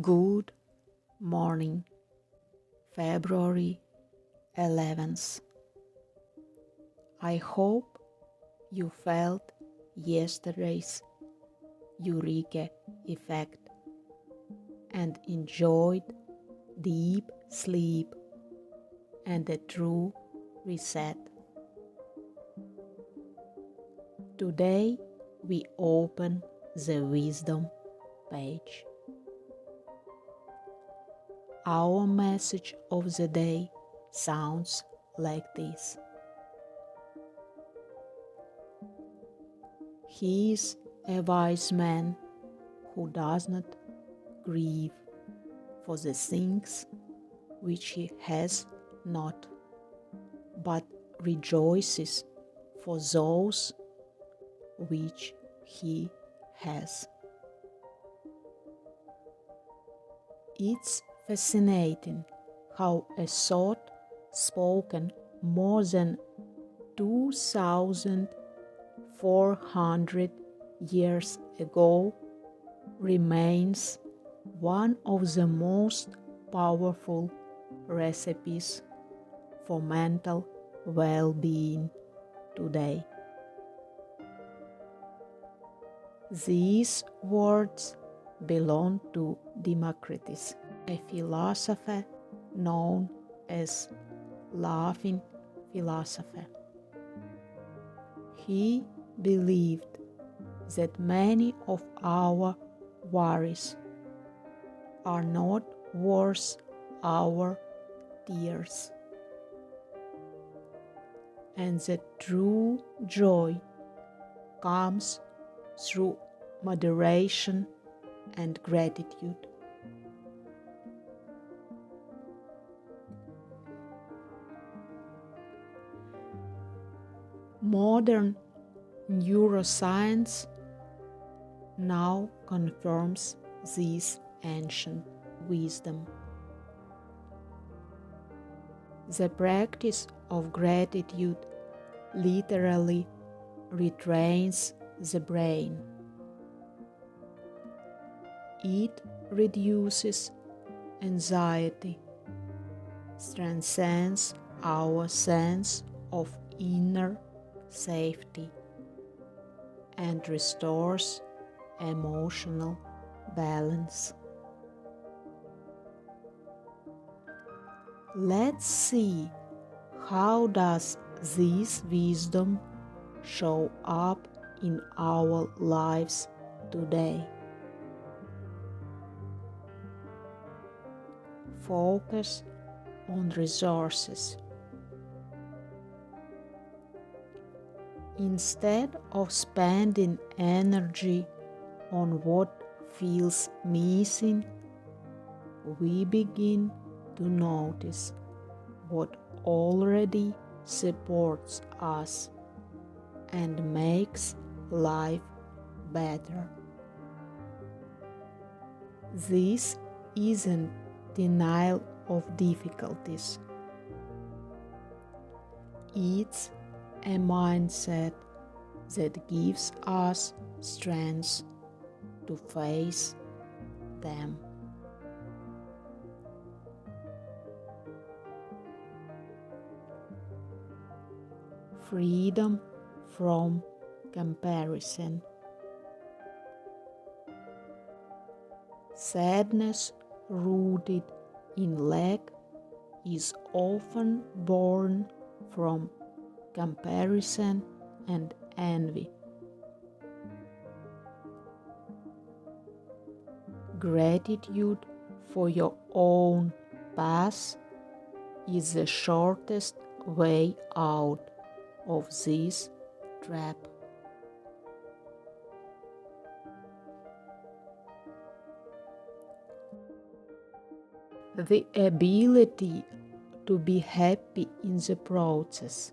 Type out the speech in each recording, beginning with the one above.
Good morning, February 11th. I hope you felt yesterday's Eureka effect and enjoyed deep sleep and a true reset. Today we open the wisdom page. Our message of the day sounds like this. He is a wise man who does not grieve for the things which he has not, but rejoices for those which he has. It's fascinating how a thought spoken more than 2,400 years ago remains one of the most powerful recipes for mental well-being today. These words belong to Democritus, a philosopher known as laughing philosopher. He believed that many of our worries are not worth our tears, and that true joy comes through moderation and gratitude. Modern neuroscience now confirms this ancient wisdom. The practice of gratitude literally retrains the brain. It reduces anxiety, strengthens our sense of inner safety, and restores emotional balance. Let's see how does this wisdom show up in our lives today. Focus on resources. Instead of spending energy on what feels missing, we begin to notice what already supports us and makes life better. This isn't denial of difficulties. It's a mindset that gives us strength to face them. Freedom from comparison. Sadness rooted in lack is often born from comparison and envy. Gratitude for your own path is the shortest way out of this trap. The ability to be happy in the process,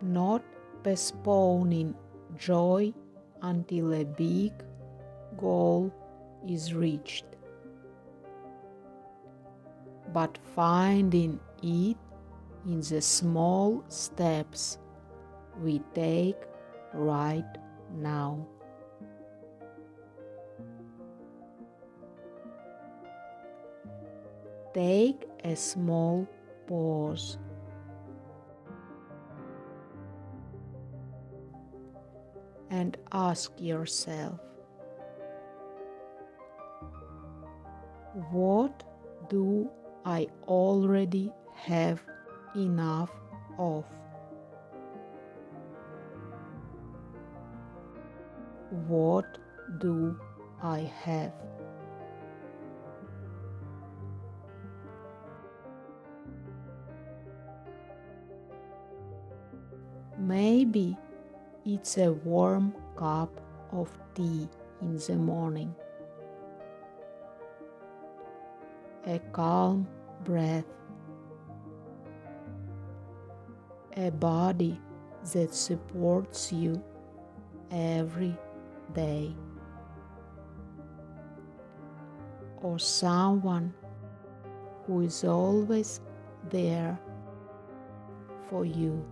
not postponing joy until a big goal is reached, but finding it in the small steps we take right now. Take a small pause and ask yourself, what do I already have enough of? What do I have? Maybe it's a warm cup of tea in the morning, a calm breath, a body that supports you every day, or someone who is always there for you.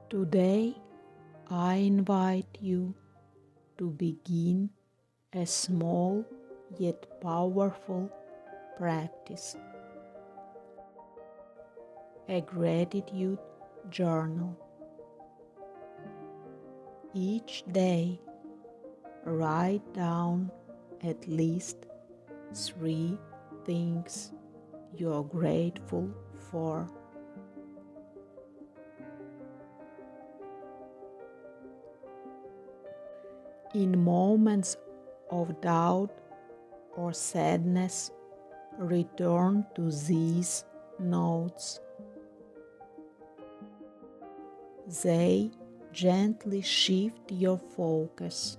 Today, I invite you to begin a small yet powerful practice, a gratitude journal. Each day, write down at least 3 things you're grateful for. In moments of doubt or sadness, return to these notes. They gently shift your focus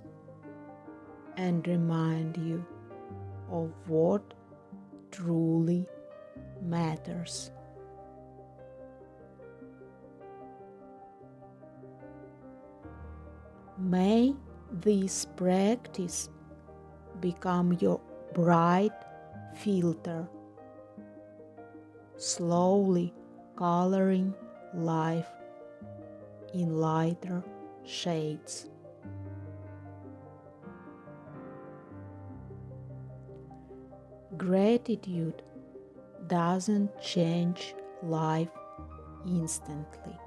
and remind you of what truly matters. May this practice become your bright filter, slowly coloring life in lighter shades. Gratitude doesn't change life instantly.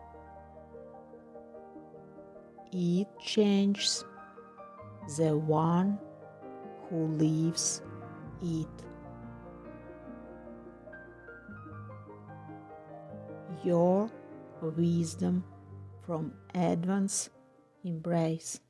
It changes the one who lives it. Your wisdom from Advance Embrace.